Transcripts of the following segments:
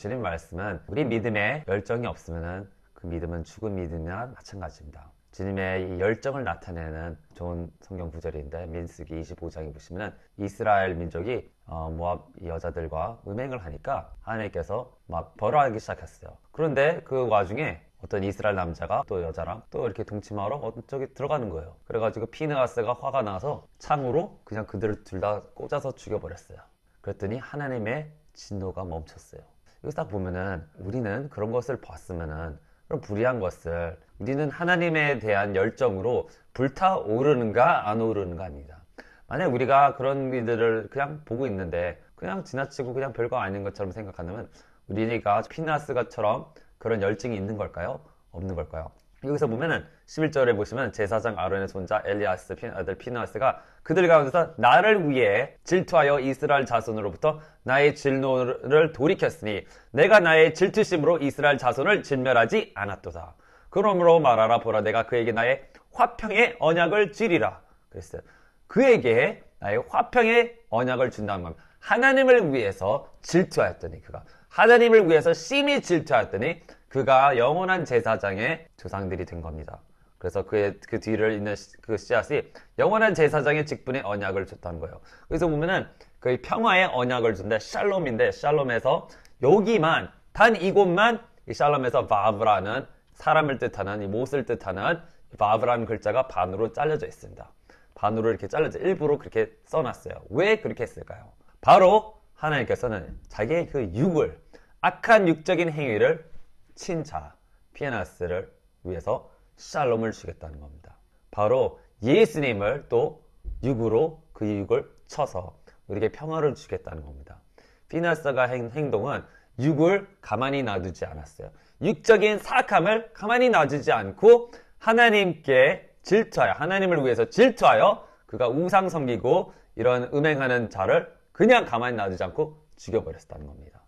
주님 말씀은 우리 믿음에 열정이 없으면 그 믿음은 죽은 믿음이나 마찬가지입니다. 주님의 이 열정을 나타내는 좋은 성경 구절인데 민수기 25장에 보시면 이스라엘 민족이 모압 여자들과 음행을 하니까 하나님께서 막 벌하기 시작했어요. 그런데 그 와중에 어떤 이스라엘 남자가 또 여자랑 또 이렇게 동침하러 저기 들어가는 거예요. 그래가지고 피느하스가 화가 나서 창으로 그냥 그들을 둘 다 꽂아서 죽여버렸어요. 그랬더니 하나님의 진노가 멈췄어요. 여기서 딱 보면은 우리는 그런 것을 봤으면은 그런 불의한 것을 우리는 하나님에 대한 열정으로 불타오르는가 안 오르는가 합니다. 만약 우리가 그런 일들을 그냥 보고 있는데 그냥 지나치고 그냥 별거 아닌 것처럼 생각한다면 우리가 피느하스가처럼 그런 열정이 있는 걸까요? 없는 걸까요? 여기서 보면은 11절에 보시면 제사장 아론의 손자 엘리아스 아들 피느하스가 그들 가운데서 나를 위해 질투하여 이스라엘 자손으로부터 나의 진노를 돌이켰으니 내가 나의 질투심으로 이스라엘 자손을 진멸하지 않았도다. 그러므로 말하라. 보라, 내가 그에게 나의 화평의 언약을 주리라 그랬어요. 그에게 나의 화평의 언약을 준다는 겁니다. 하나님을 위해서 질투하였더니 그가 하나님을 위해서 심히 질투하였더니 그가 영원한 제사장의 조상들이 된 겁니다. 그래서 그 뒤를 잇는 그 씨앗이 영원한 제사장의 직분의 언약을 줬다는 거예요. 그래서 보면은 그 평화의 언약을 준다. 샬롬인데 샬롬에서 여기만 단 이곳만 이 샬롬에서 바브라는 사람을 뜻하는 이 못을 뜻하는 바브라는 글자가 반으로 잘려져 있습니다. 반으로 이렇게 잘려져 일부러 그렇게 써놨어요. 왜 그렇게 했을까요? 바로 하나님께서는 자기의 그 육을 악한 육적인 행위를 친자 피느하스를 위해서 샬롬을 주겠다는 겁니다. 바로 예수님을 또 육으로 그 육을 쳐서 우리에게 평화를 주겠다는 겁니다. 피느하스가 행동은 육을 가만히 놔두지 않았어요. 육적인 사악함을 가만히 놔두지 않고 하나님께 질투하여 하나님을 위해서 질투하여 그가 우상 섬기고 이런 음행하는 자를 그냥 가만히 놔두지 않고 죽여버렸다는 겁니다.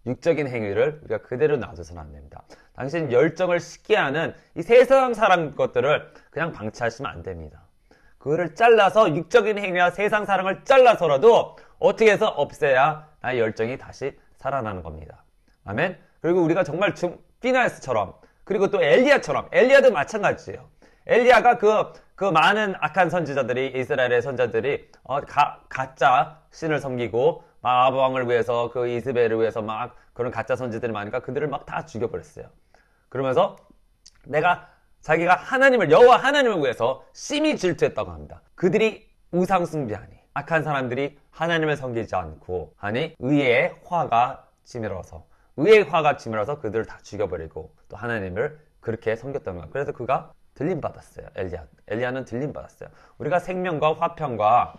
육적인 행위를 우리가 그대로 놔둬서는 안 됩니다. 당신 열정을 식게 하는 이 세상 사람 것들을 그냥 방치하시면 안 됩니다. 그거를 잘라서 육적인 행위와 세상 사랑을 잘라서라도 어떻게 해서 없애야 나의 열정이 다시 살아나는 겁니다. 아멘. 그리고 우리가 정말 피느하스처럼 그리고 또 엘리야처럼 엘리야도 마찬가지예요. 엘리야가 그 많은 악한 선지자들이 이스라엘의 선자들이 가짜 신을 섬기고 아합 왕을 위해서 그 이스벨을 위해서 막 그런 가짜 선지들이 많으니까 그들을 막 다 죽여버렸어요. 그러면서 자기가 하나님을 여호와 하나님을 위해서 심히 질투했다고 합니다. 그들이 우상 숭배하니 악한 사람들이 하나님을 섬기지 않고 하니 의의 화가 치밀어서 그들을 다 죽여버리고 또 하나님을 그렇게 섬겼던 거예요. 그래서 그가 들림받았어요. 엘리야는 들림받았어요. 우리가 생명과 화평과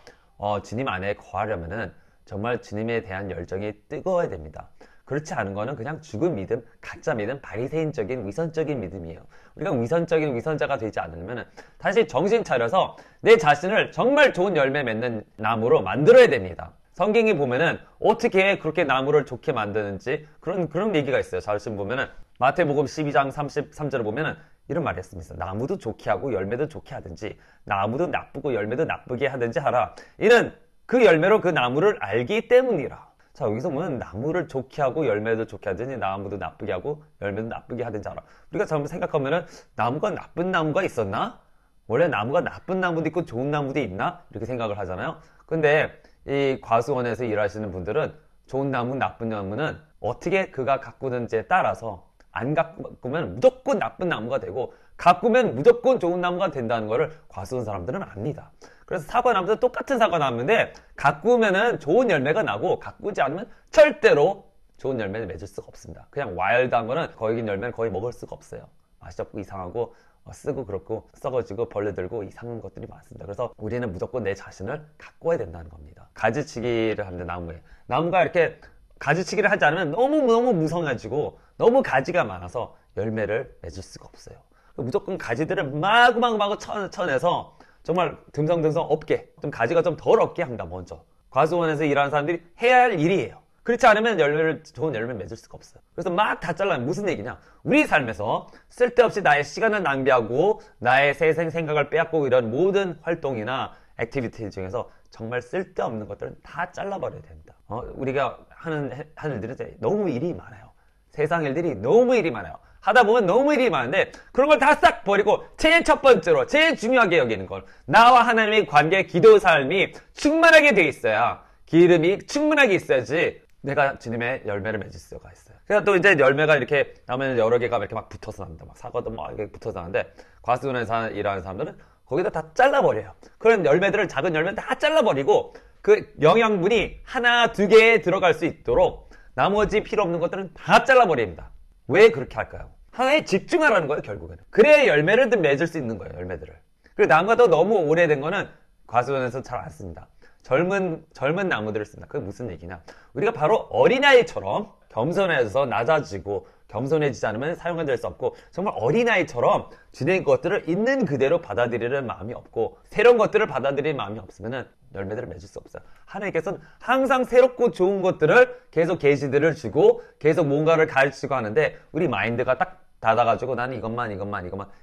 주님 안에 거하려면은 정말 주님에 대한 열정이 뜨거워야 됩니다. 그렇지 않은 거는 그냥 죽은 믿음, 가짜 믿음, 바리새인적인 위선적인 믿음이에요. 우리가 위선적인 위선자가 되지 않으려면 다시 정신 차려서 내 자신을 정말 좋은 열매 맺는 나무로 만들어야 됩니다. 성경에 보면은 어떻게 그렇게 나무를 좋게 만드는지 그런 얘기가 있어요. 자신 보면은 마태복음 12장 33절을 보면은 이런 말이 있습니다. 나무도 좋게 하고 열매도 좋게 하든지 나무도 나쁘고 열매도 나쁘게 하든지 하라. 이는 그 열매로 그 나무를 알기 때문이라. 자, 여기서 보면 나무를 좋게 하고 열매도 좋게 하든지 나무도 나쁘게 하고 열매도 나쁘게 하든지 하라. 우리가 잘못 생각하면은 나무가 나쁜 나무가 있었나? 원래 나무가 나쁜 나무도 있고 좋은 나무도 있나? 이렇게 생각을 하잖아요. 근데 이 과수원에서 일하시는 분들은 좋은 나무, 나쁜 나무는 어떻게 그가 가꾸는지에 따라서 안 가꾸면 무조건 나쁜 나무가 되고 가꾸면 무조건 좋은 나무가 된다는 거를 과수원 사람들은 압니다. 그래서 사과나무도 똑같은 사과나무인데 가꾸면은 좋은 열매가 나고 가꾸지 않으면 절대로 좋은 열매를 맺을 수가 없습니다. 그냥 와일드한 거는 거기 열매는 거의 먹을 수가 없어요. 맛이 없고 이상하고 쓰고 그렇고 썩어지고 벌레 들고 이상한 것들이 많습니다. 그래서 우리는 무조건 내 자신을 가꿔야 된다는 겁니다. 가지치기를 하는데 나무가 이렇게 가지치기를 하지 않으면 너무 무성해지고 너무 가지가 많아서 열매를 맺을 수가 없어요. 무조건 가지들을 마구마구 쳐내서 정말 듬성듬성 없게 좀 가지가 좀 덜 없게 합니다. 먼저 과수원에서 일하는 사람들이 해야 할 일이에요. 그렇지 않으면 좋은 열매를 맺을 수가 없어요. 그래서 막 다 잘라면 무슨 얘기냐, 우리 삶에서 쓸데없이 나의 시간을 낭비하고 나의 생각을 빼앗고 이런 모든 활동이나 액티비티 중에서 정말 쓸데없는 것들은 다 잘라버려야 됩니다. 우리가 하는 일들은 이제 너무 일이 많아요. 세상 일들이 너무 일이 많아요. 하다 보면 너무 일이 많은데 그런 걸 다 싹 버리고 제일 첫 번째로 제일 중요하게 여기는 걸 나와 하나님의 관계 기도 삶이 충만하게 돼 있어야 기름이 충분하게 있어야지 내가 주님의 열매를 맺을 수가 있어요. 그래서 또 이제 열매가 이렇게 나면 여러 개가 이렇게 막 붙어서 납니다. 막 사과도 막 이렇게 붙어서 나는데 과수원에서 일하는 사람들은 거기다 다 잘라버려요. 그런 열매들을 작은 열매를 다 잘라버리고 그 영양분이 하나, 두 개에 들어갈 수 있도록 나머지 필요 없는 것들은 다 잘라버립니다. 왜 그렇게 할까요? 하나에 집중하라는 거예요, 결국에는. 그래야 열매를 맺을 수 있는 거예요, 열매들을. 그리고 나무가 더 너무 오래된 거는 과수원에서 잘 안 씁니다. 젊은 나무들을 씁니다. 그게 무슨 얘기냐? 우리가 바로 어린아이처럼 겸손해서 낮아지고 겸손해지지 않으면 사용이 될 수 없고 정말 어린아이처럼 주된 것들을 있는 그대로 받아들이는 마음이 없고 새로운 것들을 받아들이는 마음이 없으면 열매들을 맺을 수 없어요. 하나님께서는 항상 새롭고 좋은 것들을 계속 계시들을 주고 계속 뭔가를 가르치고 하는데 우리 마인드가 딱 닫아가지고 나는 이것만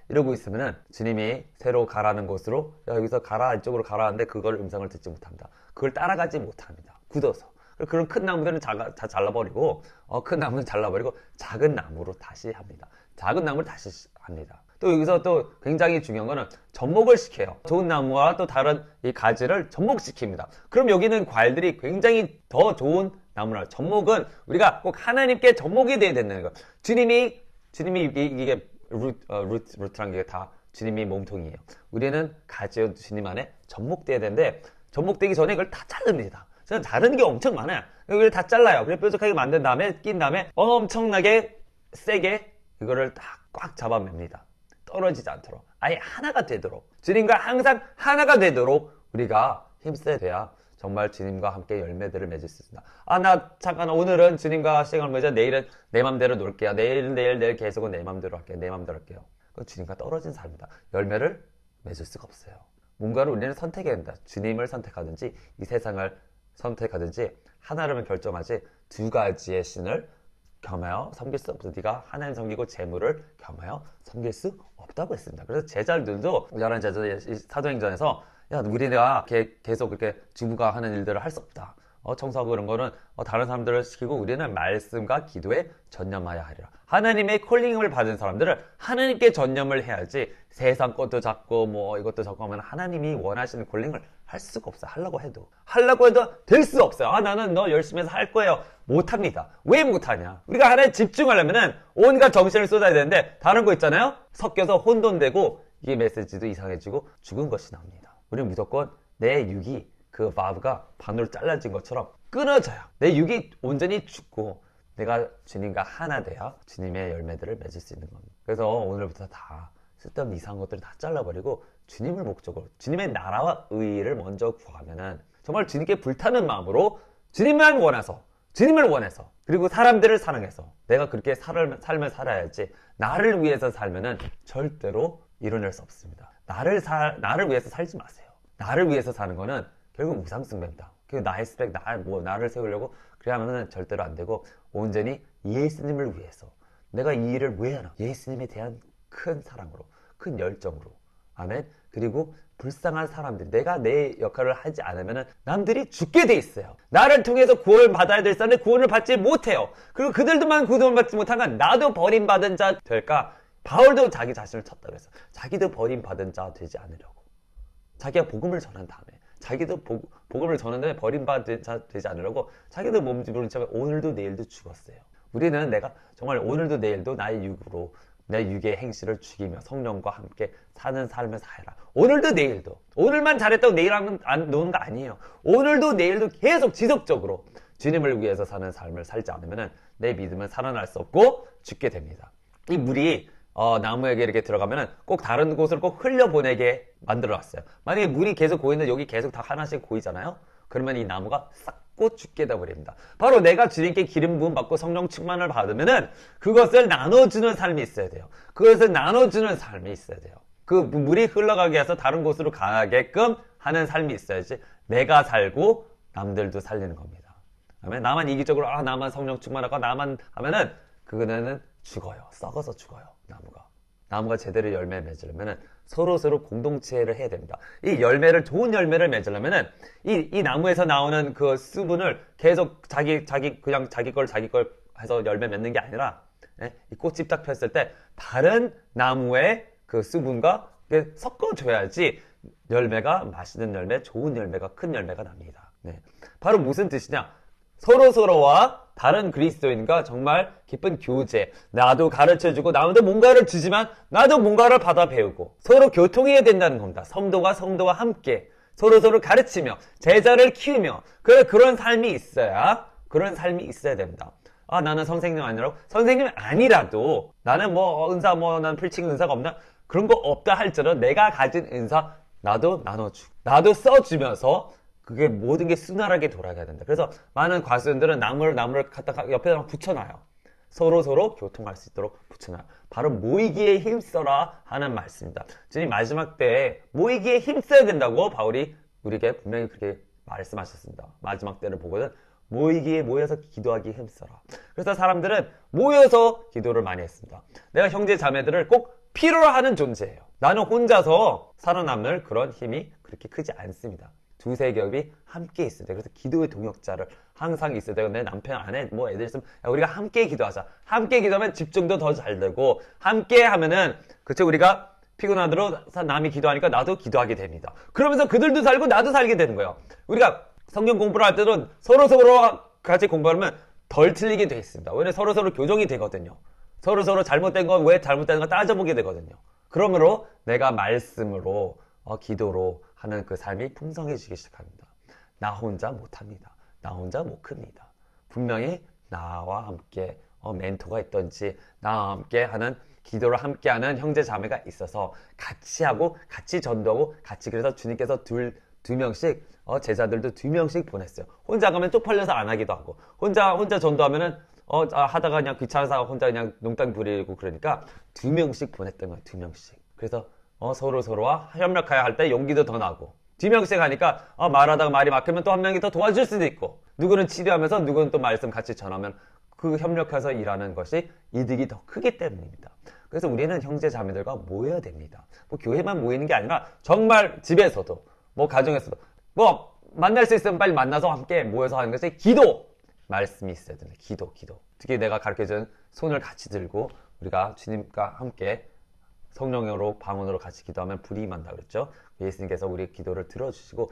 이러고 있으면은 주님이 새로 가라는 곳으로 야, 여기서 가라 이쪽으로 가라 하는데 그걸 음성을 듣지 못합니다. 그걸 따라가지 못합니다. 굳어서. 그런 큰 나무들은 다 잘라버리고 큰 나무는 잘라버리고 작은 나무로 다시 합니다. 작은 나무를 다시 합니다. 또 여기서 또 굉장히 중요한 거는 접목을 시켜요. 좋은 나무와 또 다른 이 가지를 접목시킵니다. 그럼 여기는 과일들이 굉장히 더 좋은 나무라. 접목은 우리가 꼭 하나님께 접목이 돼야 된다는 거예요. 주님이 이게 루트란 게 다 주님이 몸통이에요. 우리는 가지와 주님 안에 접목돼야 되는데 접목되기 전에 이걸 다 자릅니다. 저는 자르는 게 엄청 많아요. 이걸 다 잘라요. 그래 뾰족하게 만든 다음에 낀 다음에 엄청나게 세게 이거를 딱 꽉 잡아맵니다. 떨어지지 않도록 아예 하나가 되도록 주님과 항상 하나가 되도록 우리가 힘써야 돼야 정말 주님과 함께 열매들을 맺을 수 있습니다. 나 잠깐 오늘은 주님과 시간을 맺어 내일은 내 맘대로 놀게요. 내일 계속은 내 맘대로 할게요. 내 맘대로 할게요. 그건 주님과 떨어진 삶이다. 열매를 맺을 수가 없어요. 뭔가를 우리는 선택해야 된다. 주님을 선택하든지 이 세상을 선택하든지 하나를 결정하지 두 가지의 신을 겸하여 섬길 수 없어. 네가 하나님 섬기고 재물을 겸하여 섬길 수 없다고 했습니다. 그래서 제자들도 열한 제자들 사도행전에서 야 우리가 계속 그렇게 주부가 하는 일들을 할 수 없다. 청소하고 그런 거는 다른 사람들을 시키고 우리는 말씀과 기도에 전념하여 하리라. 하나님의 콜링을 받은 사람들은 하나님께 전념을 해야지 세상 것도 잡고 뭐 이것도 잡고 하면 하나님이 원하시는 콜링을 할 수가 없어요. 하려고 해도 될 수 없어요. 나는 너 열심히 해서 할 거예요. 못합니다. 왜 못하냐? 우리가 하나에 집중하려면은 온갖 정신을 쏟아야 되는데 다른 거 있잖아요. 섞여서 혼돈되고 이게 메시지도 이상해지고 죽은 것이 나옵니다. 우리는 무조건 내 육이 그 바브가 반으로 잘라진 것처럼 끊어져요. 내 육이 온전히 죽고 내가 주님과 하나 돼야 주님의 열매들을 맺을 수 있는 겁니다. 그래서 오늘부터 다 쓸데없는 이상한 것들을 다 잘라버리고 주님을 목적으로 주님의 나라와 의의를 먼저 구하면은 정말 주님께 불타는 마음으로 주님을 원해서 그리고 사람들을 사랑해서 내가 그렇게 삶을 살아야지 나를 위해서 살면은 절대로 이뤄낼 수 없습니다. 나를 위해서 살지 마세요. 나를 위해서 사는 거는 결국 우상숭배입니다. 나의 스펙, 나를 세우려고 그래 하면은 절대로 안 되고 온전히 예수님을 위해서 내가 이 일을 왜 하나? 예수님에 대한 큰 사랑으로, 큰 열정으로. 아멘. 그리고 불쌍한 사람들, 내가 내 역할을 하지 않으면은 남들이 죽게 돼 있어요. 나를 통해서 구원을 받아야 될 사람들 구원을 받지 못해요. 그리고 그들도만 구원을 받지 못하면 나도 버림받은 자 될까? 바울도 자기 자신을 쳤다 그랬어. 자기도 버림받은 자 되지 않으려고. 자기가 복음을 전한 다음에 자기도 복음을 전하는데 버림받은 자 되지 않으려고 자기도 몸집으로 참 오늘도 내일도 죽었어요. 우리는 내가 정말 오늘도 내일도 나의 육으로 내 육의 행실을 죽이며 성령과 함께 사는 삶을 살아라. 오늘도 내일도. 오늘만 잘했다고 내일 안 노는 거 아니에요. 오늘도 내일도 계속 지속적으로 주님을 위해서 사는 삶을 살지 않으면 내 믿음은 살아날 수 없고 죽게 됩니다. 이 물이 나무에게 이렇게 들어가면은 꼭 다른 곳을 꼭 흘려보내게 만들어놨어요. 만약에 물이 계속 고이는데 여기 계속 다 하나씩 고이잖아요? 그러면 이 나무가 싹고 죽게 되어버립니다. 바로 내가 주님께 기름 부음 받고 성령 충만을 받으면은 그것을 나눠주는 삶이 있어야 돼요. 그것을 나눠주는 삶이 있어야 돼요. 그 물이 흘러가게 해서 다른 곳으로 가게끔 하는 삶이 있어야지 내가 살고 남들도 살리는 겁니다. 그러면 나만 이기적으로 나만 성령 충만하고 나만 하면은 그거는 죽어요. 썩어서 죽어요. 나무가. 나무가 제대로 열매를 맺으려면은 서로 공동체를 해야 됩니다. 이 열매를, 좋은 열매를 맺으려면은 이 나무에서 나오는 그 수분을 계속 자기 걸 해서 열매 맺는 게 아니라, 이 꽃이 딱 폈을 때 다른 나무의 그 수분과 섞어줘야지 열매가, 맛있는 열매, 좋은 열매가, 큰 열매가 납니다. 네. 바로 무슨 뜻이냐? 서로와 다른 그리스도인과 정말 깊은 교제, 나도 가르쳐주고 남도 뭔가를 주지만 나도 뭔가를 받아 배우고 서로 교통해야 된다는 겁니다. 성도와 함께 서로 가르치며 제자를 키우며 그런 삶이 있어야, 그런 삶이 있어야 됩니다. 아, 나는 선생님 아니라고? 선생님 아니라도 나는 뭐 은사, 난 프리칭 은사가 없나? 그런 거 없다 할지라도 내가 가진 은사 나도 나눠주고 나도 써주면서 그게 모든 게 순활하게 돌아가야 된다. 그래서 많은 과수들은 나무를 갖다가 옆에다 붙여놔요. 서로 교통할 수 있도록 붙여놔요. 바로 모이기에 힘써라 하는 말씀입니다. 주님 마지막 때에 모이기에 힘써야 된다고 바울이 우리에게 분명히 그렇게 말씀하셨습니다. 마지막 때를 보고는 모여서 기도하기에 힘써라. 그래서 사람들은 모여서 기도를 많이 했습니다. 내가 형제 자매들을 꼭 필요로 하는 존재예요. 나는 혼자서 살아남을 그런 힘이 그렇게 크지 않습니다. 두세 겹이 함께 있어야 돼. 그래서 기도의 동역자를 항상 있어야 되고, 내 남편, 아내, 뭐 애들 있으면 우리가 함께 기도하자. 함께 기도하면 집중도 더 잘 되고, 함께 하면은 그쵸, 우리가 피곤하도록 남이 기도하니까 나도 기도하게 됩니다. 그러면서 그들도 살고 나도 살게 되는 거예요. 우리가 성경 공부를 할 때도 서로 같이 공부하면 덜 틀리게 돼 있습니다. 왜냐면 서로 교정이 되거든요. 서로 잘못된 건 왜 잘못된 거 따져보게 되거든요. 그러므로 내가 말씀으로 기도로 하는 그 삶이 풍성해지기 시작합니다. 나 혼자 못합니다. 나 혼자 못 큽니다. 분명히 나와 함께 멘토가 있던지 나와 함께 하는 기도를 함께하는 형제 자매가 있어서 같이 하고 같이 전도하고 같이, 그래서 주님께서 두 명씩 제자들도 2명씩 보냈어요. 혼자 가면 쪽팔려서 안 하기도 하고, 혼자 전도하면은 하다가 그냥 귀찮아서 혼자 그냥 농땅 부리고, 그러니까 2명씩 보냈던 거예요. 2명씩. 그래서 서로와 협력해야 할 때 용기도 더 나고, 2명씩 하니까 말하다가 말이 막히면 또 한 명이 더 도와줄 수도 있고, 누구는 치료하면서 누구는 또 말씀 같이 전하면 그 협력해서 일하는 것이 이득이 더 크기 때문입니다. 그래서 우리는 형제 자매들과 모여야 됩니다. 뭐 교회만 모이는 게 아니라 정말 집에서도, 뭐 가정에서도, 뭐 만날 수 있으면 빨리 만나서 함께 모여서 하는 것이 기도! 말씀이 있어야 됩니다. 기도. 특히 내가 가르쳐준 손을 같이 들고 우리가 주님과 함께 성령으로 방언으로 같이 기도하면 불이 임한다 그랬죠. 예수님께서 우리 기도를 들어주시고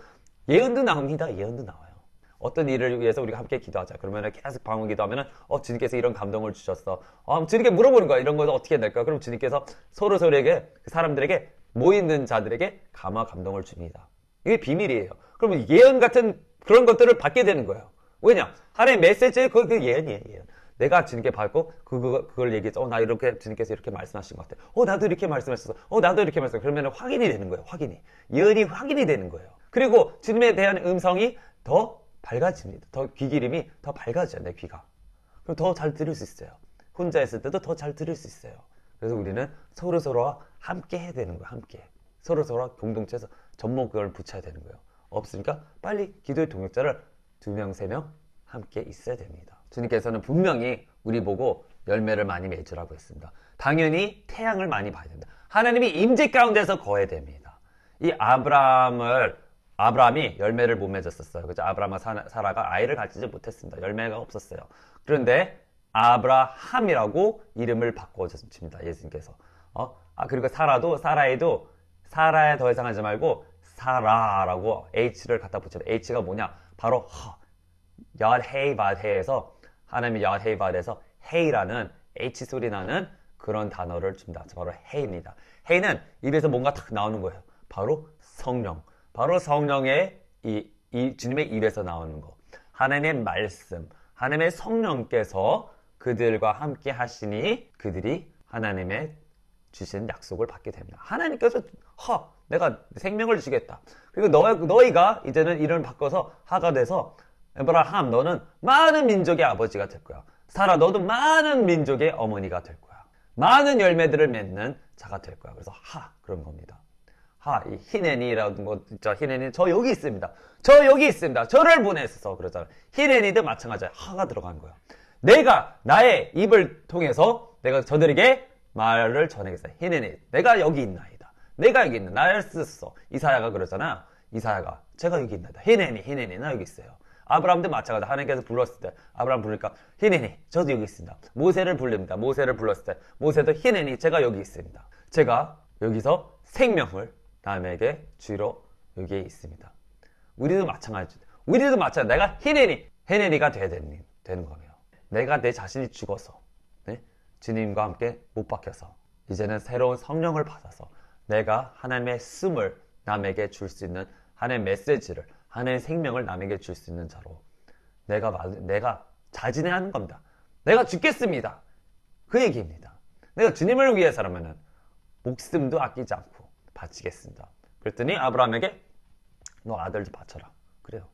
예언도 나옵니다. 예언도 나와요. 어떤 일을 위해서 우리가 함께 기도하자. 그러면 계속 방언 기도하면은 주님께서 이런 감동을 주셨어. 주님께 물어보는 거야. 이런 거 어떻게 될까? 그럼 주님께서 서로에게, 그 사람들에게, 모이는 자들에게 감동을 줍니다. 이게 비밀이에요. 그러면 예언 같은 그런 것들을 받게 되는 거예요. 왜냐? 하나의 메시지의 그 예언이에요. 예언. 내가 주님께 받고 그걸 얘기했어. 나 이렇게 주님께서 이렇게 말씀하신 것 같아. 나도 이렇게 말씀하셨어. 나도 이렇게 말씀. 그러면 확인이 되는 거예요. 예언이 확인이 되는 거예요. 그리고 주님에 대한 음성이 더 밝아집니다. 더 귀 기름이 더 밝아져요. 내 귀가. 그럼 더 잘 들을 수 있어요. 혼자 있을 때도 더 잘 들을 수 있어요. 그래서 우리는 서로와 함께 해야 되는 거예요. 함께. 서로와 공동체에서 접목을 붙여야 되는 거예요. 없으니까 빨리 기도의 동역자를 2명, 3명 함께 있어야 됩니다. 주님께서는 분명히 우리 보고 열매를 많이 맺으라고 했습니다. 당연히 태양을 많이 봐야 됩니다. 하나님이 임재 가운데서 거해야 됩니다. 이 아브라함이 열매를 못 맺었었어요. 그죠? 아브라함과 사라가 아이를 갖지 못했습니다. 열매가 없었어요. 그런데 아브라함이라고 이름을 바꿔줬습니다. 예수님께서. 그리고 사라에도 사라에 더 이상 하지 말고 사라라고 H를 갖다 붙여요. H가 뭐냐? 바로 얏헤이밧에서, 하나님의 얏헤이밧에서 헤이라는 H 소리 나는 그런 단어를 줍니다. 바로 헤이입니다. 헤이는 입에서 뭔가 탁 나오는 거예요. 바로 성령. 바로 성령의 이 주님의 입에서 나오는 거. 하나님의 말씀. 하나님의 성령께서 그들과 함께 하시니 그들이 하나님의 주신 약속을 받게 됩니다. 하나님께서 내가 생명을 주겠다. 그리고 너희가 이제는 이름을 바꿔서 하가 돼서 에브라함, 너는 많은 민족의 아버지가 될 거야. 사라, 너도 많은 민족의 어머니가 될 거야. 많은 열매들을 맺는 자가 될 거야. 그래서 그런 겁니다. 이 히네니라는 거 있죠. 히네니 저 여기 있습니다. 저 여기 있습니다. 저를 보내서 그러잖아요. 히네니도 마찬가지야. 하가 들어간 거야. 내가 나의 입을 통해서 내가 저들에게 말을 전하겠어요. 히네니, 내가 여기 있나이다. 내가 여기 있나. 나를 썼어. 이사야가 그러잖아. 이사야가 제가 여기 있나이다. 히네니, 나 여기 있어요. 아브라함도 마찬가지다. 하나님께서 불렀을 때 아브라함 부르니까 히네니, 저도 여기 있습니다. 모세를 부릅니다. 모세를 불렀을 때 모세도 히네니, 제가 여기 있습니다. 제가 여기서 생명을 남에게 주러 여기에 있습니다. 우리도 마찬가지. 내가 히네니가 되는 거예요. 내가 내 자신이 죽어서 주님과 함께 못 박혀서 이제는 새로운 성령을 받아서 내가 하나님의 숨을 남에게 줄 수 있는 하나님의 메시지를, 하나님의 생명을 남에게 줄 수 있는 자로 내가 자진해야 하는 겁니다. 내가 죽겠습니다. 그 얘기입니다. 내가 주님을 위해서라면 목숨도 아끼지 않고 바치겠습니다. 그랬더니 아브라함에게 너 아들 좀 바쳐라. 그래요.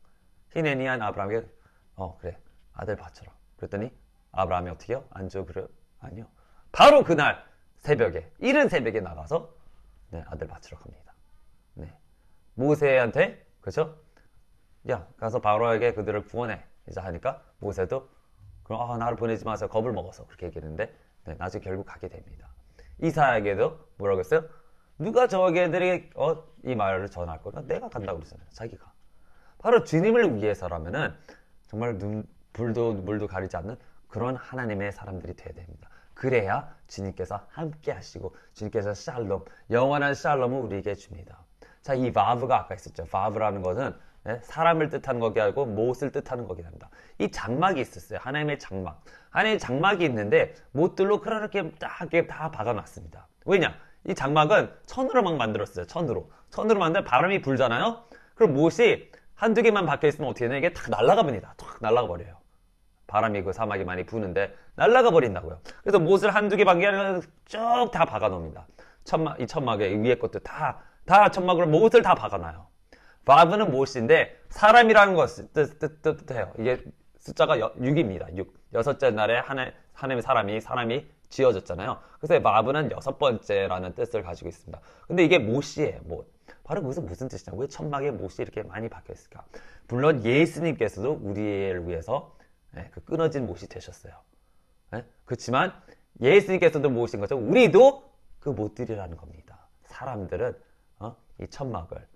히네니한 아브라함에게 그래, 아들 바쳐라. 그랬더니 아브라함이 어떻게 해요? 안 줘? 그래요? 아니요. 바로 그날 새벽에, 이른 새벽에 나가서 아들 바치러 갑니다. 모세한테, 그렇죠? 야, 가서 바로에게 그들을 구원해. 이제 하니까 모세도 그럼 나를 보내지 마세요. 겁을 먹어서 그렇게 얘기했는데 나중에 결국 가게 됩니다. 이사야에게도 뭐라고 했어요? 누가 저에게들이 이 말을 전할 거냐? 내가 간다고 그러잖아요. 자기가. 바로 주님을 위해서라면은 정말 물도 가리지 않는 그런 하나님의 사람들이 돼야 됩니다. 그래야 주님께서 함께 하시고 주님께서 샬롬, 영원한 샬롬을 우리에게 줍니다. 자, 이 바브가 아까 있었죠. 바브라는 것은 사람을 뜻하는 것이 아니고 못을 뜻하는 것이 됩니다. 이 장막이 있었어요. 하나님의 장막. 하나님의 장막이 있는데 못들로 그렇게 다 박아놨습니다. 왜냐? 이 장막은 천으로 막 만들었어요. 천으로 만들면 바람이 불잖아요. 그럼 못이 한두 개만 박혀있으면 어떻게 되냐? 이게 탁 날아가 버립니다. 탁 날아가 버려요. 바람이 그 사막이 많이 부는데 날아가 버린다고요. 그래서 못을 한두 개 박은 게 아니라 쭉 다 박아 놓습니다. 이 천막의 위에 것도 다 천막으로 못을 다 박아놔요. 바브는 못인데 사람이라는 것을 뜻해요. 이게 숫자가 6입니다. 6. 여섯째 날에 하나님의 사람이 지어졌잖아요. 그래서 바브는 여섯 번째라는 뜻을 가지고 있습니다. 근데 이게 못이에요. 못. 바로 무슨 뜻이냐? 왜 천막에 못이 이렇게 많이 박혀 있을까? 물론 예수님께서도 우리를 위해서 그 끊어진 못이 되셨어요. 그렇지만 예수님께서도 못인 것처럼 우리도 그 못들이라는 겁니다. 사람들은 이 천막을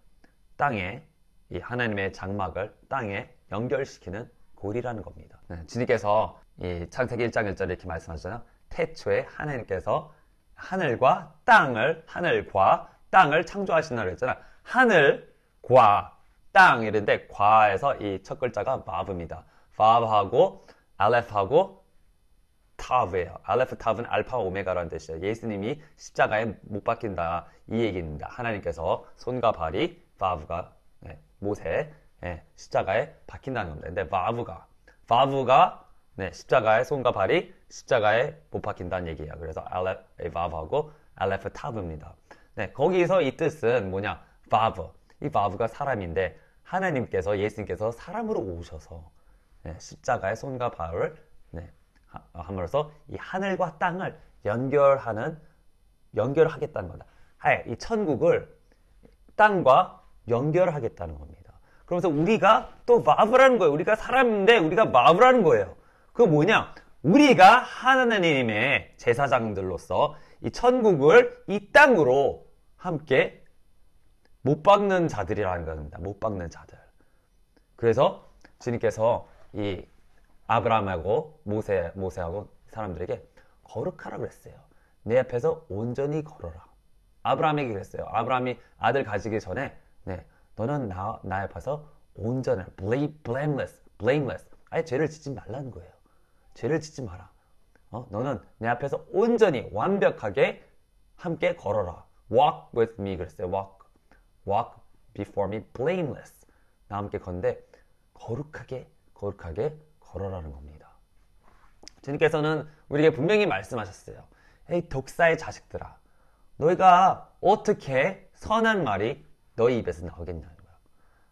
땅에, 이 하나님의 장막을 땅에 연결시키는 골이라는 겁니다. 주님께서 이 창세기 1장 1절에 이렇게 말씀하셨잖아요. 태초에 하나님께서 하늘과 땅을 창조하신다고 했잖아요. 하늘과 땅 이랬는데 과에서 이 첫 글자가 바브입니다. 바브하고 알레프하고 타브예요. 알레프 타브는 알파 오메가라는 뜻이에요. 예수님이 십자가에 못 박힌다 이 얘기입니다. 하나님께서 손과 발이 바브가 모세 십자가에 박힌다는 겁니다. 근데 바브가 십자가에 손과 발이 십자가에 못 박힌다는 얘기예요. 그래서 바브하고 알레프 타브입니다. 거기서 이 뜻은 뭐냐? 바브. 이 바브가 사람인데 하나님께서 예수님께서 사람으로 오셔서 십자가의 손과 발을 함으로써 이 하늘과 땅을 연결하겠다는 겁니다. 이 천국을 땅과 연결하겠다는 겁니다. 그러면서 우리가 또 바브라는 거예요. 우리가 사람인데 우리가 바브라는 거예요. 그거 뭐냐? 우리가 하나님의 제사장들로서 이 천국을 이 땅으로 함께 못 박는 자들이라는 겁니다. 못 박는 자들. 그래서 주님께서 이 아브라함하고 모세하고 사람들에게 거룩하라고 그랬어요. 내 앞에서 온전히 걸어라. 아브라함에게 그랬어요. 아브라함이 아들 가지기 전에 너는 나 앞에서 온전해. blameless. 아예 죄를 짓지 말라는 거예요. 죄를 짓지 마라. 너는 내 앞에서 온전히 완벽하게 함께 걸어라. walk with me 그랬어요. walk before me blameless. 나 함께 걷는데 거룩하게 걸어라는 겁니다. 주님께서는 우리에게 분명히 말씀하셨어요. 에이 독사의 자식들아, 너희가 어떻게 선한 말이 너희 입에서 나오겠냐는 거야.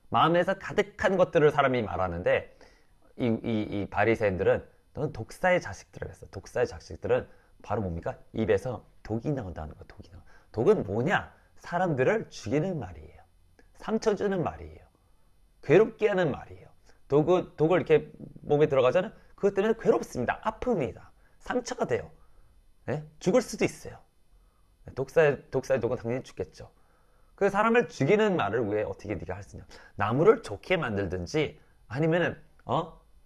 마음에서 가득한 것들을 사람이 말하는데 이 바리새인들은 너는 독사의 자식들이라고 했어. 독사의 자식들은 바로 뭡니까? 입에서 독이 나온다는 거야. 독은 뭐냐? 사람들을 죽이는 말이에요. 상처 주는 말이에요. 괴롭게 하는 말이에요. 독을 이렇게 몸에 들어가잖아요. 그것 때문에 괴롭습니다. 아픕니다. 상처가 돼요. 예? 죽을 수도 있어요. 독사족은 당연히 죽겠죠. 그 사람을 죽이는 말을 왜 어떻게 네가 할 수 있냐? 나무를 좋게 만들든지 아니면은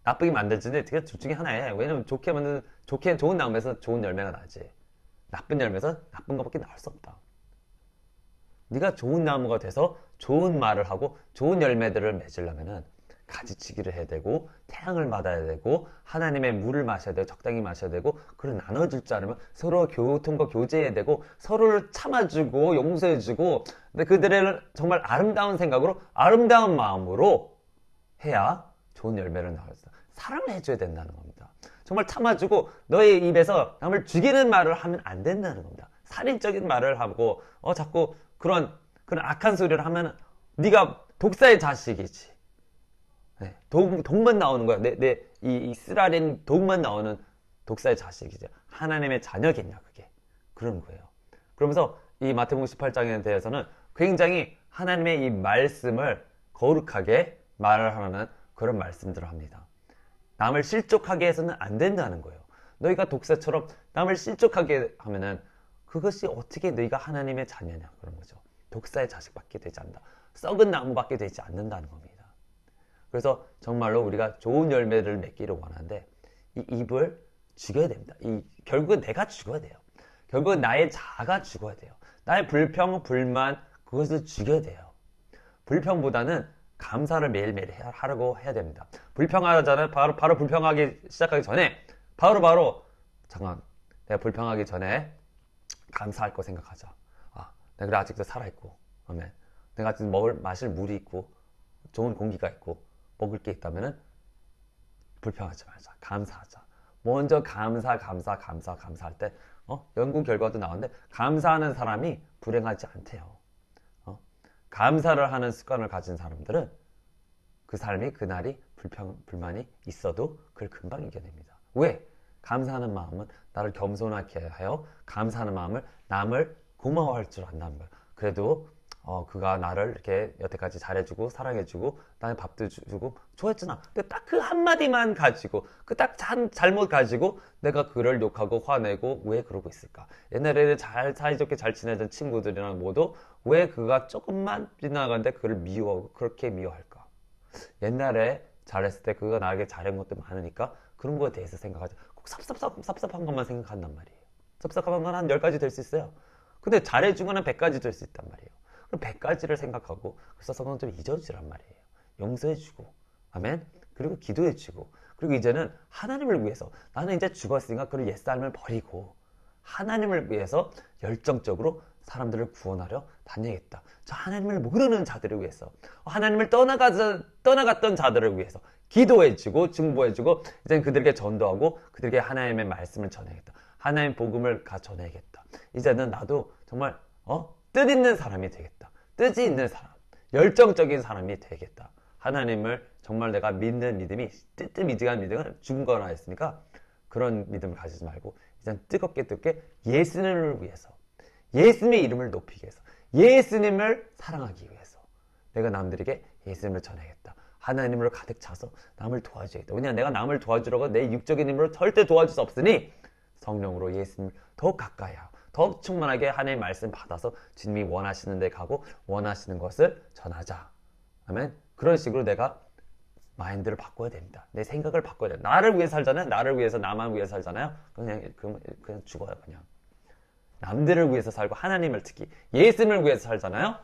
나쁘게 만들든지 그게 둘 중에 하나예요. 왜냐면 좋은 나무에서 좋은 열매가 나지. 나쁜 열매에서 나쁜 것밖에 나올 수 없다. 네가 좋은 나무가 돼서 좋은 말을 하고 좋은 열매들을 맺으려면은 가지치기를 해야 되고 태양을 받아야 되고 하나님의 물을 마셔야 되고 적당히 마셔야 되고 그걸 나눠줄 줄 알으면 서로 교통과 교제해야 되고 서로를 참아주고 용서해주고 근데 그들을 정말 아름다운 생각으로 아름다운 마음으로 해야 좋은 열매를 나올 수 있다. 사랑을 해줘야 된다는 겁니다. 정말 참아주고 너의 입에서 남을 죽이는 말을 하면 안 된다는 겁니다. 살인적인 말을 하고 자꾸 그런 악한 소리를 하면 네가 독사의 자식이지. 네, 독만 나오는 거야. 이 이스라엘인 독만 나오는 독사의 자식이죠. 하나님의 자녀겠냐, 그게. 그런 거예요. 그러면서 이 마태복음 18장에 대해서는 굉장히 하나님의 이 말씀을 거룩하게 말을 하는 그런 말씀들을 합니다. 남을 실족하게 해서는 안 된다는 거예요. 너희가 독사처럼 남을 실족하게 하면은 그것이 어떻게 너희가 하나님의 자녀냐, 그런 거죠. 독사의 자식밖에 되지 않는다. 썩은 나무밖에 되지 않는다는 겁니다. 그래서 정말로 우리가 좋은 열매를 맺기를 원하는데 이 입을 죽여야 됩니다. 결국은 내가 죽어야 돼요. 결국은 나의 자아가 죽어야 돼요. 나의 불평, 불만 그것을 죽여야 돼요. 불평보다는 감사를 매일매일 하라고 해야 됩니다. 불평하잖아요. 바로 불평하기 시작하기 전에 잠깐 내가 불평하기 전에 감사할 거 생각하자. 내가 아직도 살아있고 아멘. 내가 아직 마실 물이 있고 좋은 공기가 있고 먹을 게 있다면은 불평하지 말자. 감사하자. 먼저 감사할 때 연구 결과도 나오는데 감사하는 사람이 불행하지 않대요. 감사를 하는 습관을 가진 사람들은 그 삶이 그날이 불만이 있어도 그걸 금방 이겨냅니다. 왜? 감사하는 마음은 나를 겸손하게 하여 감사하는 마음을 남을 고마워할 줄 안다는 거예요. 그래도 그가 나를 이렇게 여태까지 잘해주고 사랑해주고 나한테 밥도 주고 좋아했잖아. 근데 딱 그 한마디만 가지고 그 딱 잘못 가지고 내가 그를 욕하고 화내고 왜 그러고 있을까? 옛날에는 사이좋게 잘 지내던 친구들이랑 모두 왜 그가 조금만 지나가는데 그를 미워하고 그렇게 미워할까? 옛날에 잘했을 때 그가 나에게 잘한 것도 많으니까 그런 거에 대해서 생각하지. 꼭 섭섭한 것만 생각한단 말이에요. 섭섭한 건 한 10가지 될 수 있어요. 근데 잘해준 거는 100가지 될 수 있단 말이에요. 그럼 100가지를 생각하고 그래서 성경 좀 잊어주란 말이에요. 용서해주고 아멘. 그리고 기도해주고 그리고 이제는 하나님을 위해서 나는 이제 죽었으니까 그를 옛삶을 버리고 하나님을 위해서 열정적으로 사람들을 구원하려 다녀야겠다. 저 하나님을 모르는 자들을 위해서 하나님을 떠나갔던 자들을 위해서 기도해주고 중보해주고 이제는 그들에게 전도하고 그들에게 하나님의 말씀을 전해야겠다. 하나님의 복음을 전해야겠다. 이제는 나도 정말 뜻 있는 사람이 되겠다. 뜻이 있는 사람, 열정적인 사람이 되겠다. 하나님을 정말 내가 믿는 믿음이 뜨뜻미지한 믿음은 죽은 거나 했으니까 그런 믿음을 가지지 말고 이제 뜨겁게 예수님을 위해서 예수님의 이름을 높이기 위해서 예수님을 사랑하기 위해서 내가 남들에게 예수님을 전해야겠다. 하나님으로 가득 차서 남을 도와줘야겠다. 왜냐하면 내가 남을 도와주려고 내 육적인 힘으로 절대 도와줄 수 없으니 성령으로 예수님을 더욱 가까이 하고 더욱 충만하게 하나님의 말씀 받아서 주님이 원하시는 데 가고 원하시는 것을 전하자. 아멘. 그런 식으로 내가 마인드를 바꿔야 됩니다. 내 생각을 바꿔야 돼요. 나를 위해 살잖아요. 나를 위해서 나만 위해 살잖아요. 그냥 죽어요. 그냥. 남들을 위해서 살고 하나님을 특히 예수님을 위해서 살잖아요.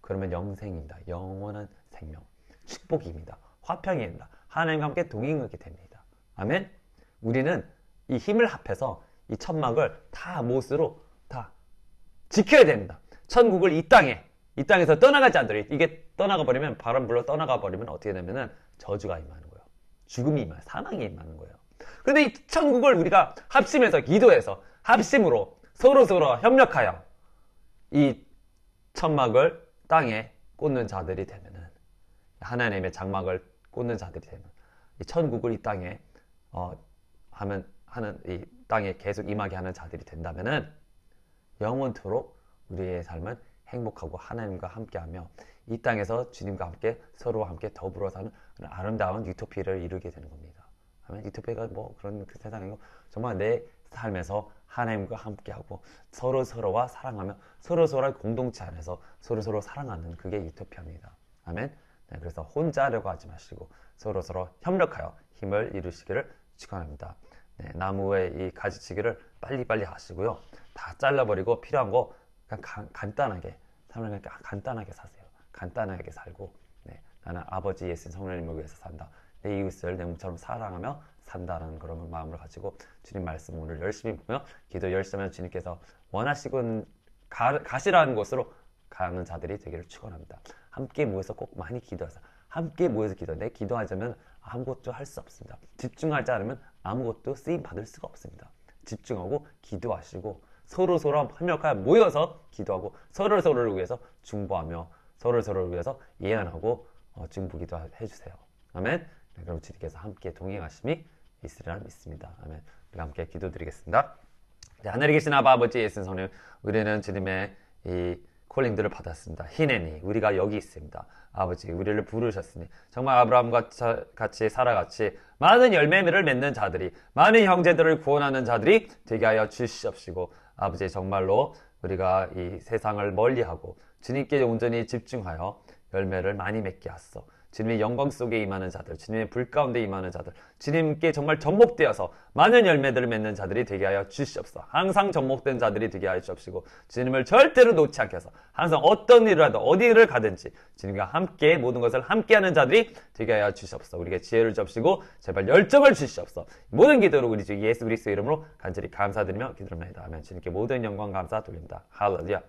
그러면 영생입니다. 영원한 생명. 축복입니다. 화평입니다. 하나님과 함께 동행하게 됩니다. 아멘. 우리는 이 힘을 합해서 이 천막을 다 못으로 다 지켜야 됩니다. 천국을 이 땅에서 떠나가지 않도록. 이게 떠나가 버리면 바람 불러 떠나가 버리면 어떻게 되면은 저주가 임하는 거예요. 죽음이 임하는 사망이 임하는 거예요. 그런데 이 천국을 우리가 합심해서 기도해서 합심으로 서로 협력하여 이 천막을 땅에 꽂는 자들이 되면은 하나님의 장막을 꽂는 자들이 되면 이 천국을 이 땅에 하는 이 땅에 계속 임하게 하는 자들이 된다면은 영원토록 우리의 삶은 행복하고 하나님과 함께하며 이 땅에서 주님과 함께 서로와 함께 더불어 사는 아름다운 유토피아를 이루게 되는 겁니다. 유토피아가 뭐 그런 그 세상이고 정말 내 삶에서 하나님과 함께하고 서로서로와 사랑하며 서로서로의 공동체 안에서 서로서로 사랑하는 그게 유토피아입니다. 아멘. 네, 그래서 혼자 하려고 하지 마시고 서로서로 협력하여 힘을 이루시기를 축원합니다. 네, 나무의 이 가지치기를 빨리빨리 하시고요. 다 잘라버리고 필요한 거 그냥 간단하게 삶을 간단하게 사세요. 간단하게 살고 네, 나는 아버지 예수 성령님을 위해서 산다. 내 이웃을 내 몸처럼 사랑하며 산다는 그런 마음을 가지고 주님 말씀 오늘 열심히 보며 기도 열심히 하면 주님께서 원하시고 가시라는 곳으로 가는 자들이 되기를 축원합니다. 함께 모여서 꼭 많이 기도하세요. 함께 모여서 기도해. 기도하자면 아무것도 할 수 없습니다. 집중하지 않으면 아무것도 쓰임 받을 수가 없습니다. 집중하고 기도하시고 서로서로 협력하여 모여서 기도하고 서로서로를 위해서 중보하며 서로서로를 위해서 예언하고 중보기도 해주세요. 아멘. 네, 그럼 주님께서 함께 동행하심이 있으리라 믿습니다. 아멘. 우리가 함께 기도드리겠습니다. 네, 하늘에 계신 아버지 예수 성령, 우리는 주님의 이 콜링들을 받았습니다. 히네니 우리가 여기 있습니다. 아버지 우리를 부르셨으니 정말 아브라함과 같이 사라같이 많은 열매를 맺는 자들이 많은 형제들을 구원하는 자들이 되게 하여 주시옵시고 아버지 정말로 우리가 이 세상을 멀리하고 주님께 온전히 집중하여 열매를 많이 맺게 하소서. 주님의 영광 속에 임하는 자들, 주님의 불 가운데 임하는 자들, 주님께 정말 접목되어서 많은 열매들을 맺는 자들이 되게 하여 주시옵소서. 항상 접목된 자들이 되게 하여 주옵시고 주님을 절대로 놓지 않게 해서 항상 어떤 일을 하든 어디를 가든지 주님과 함께 모든 것을 함께하는 자들이 되게 하여 주시옵소서. 우리에게 지혜를 주옵시고 제발 열정을 주시옵소서. 모든 기도로 우리 주 예수 그리스도의 이름으로 간절히 감사드리며 기도합니다. 아멘. 주님께 모든 영광 감사 돌립니다. 할렐루야.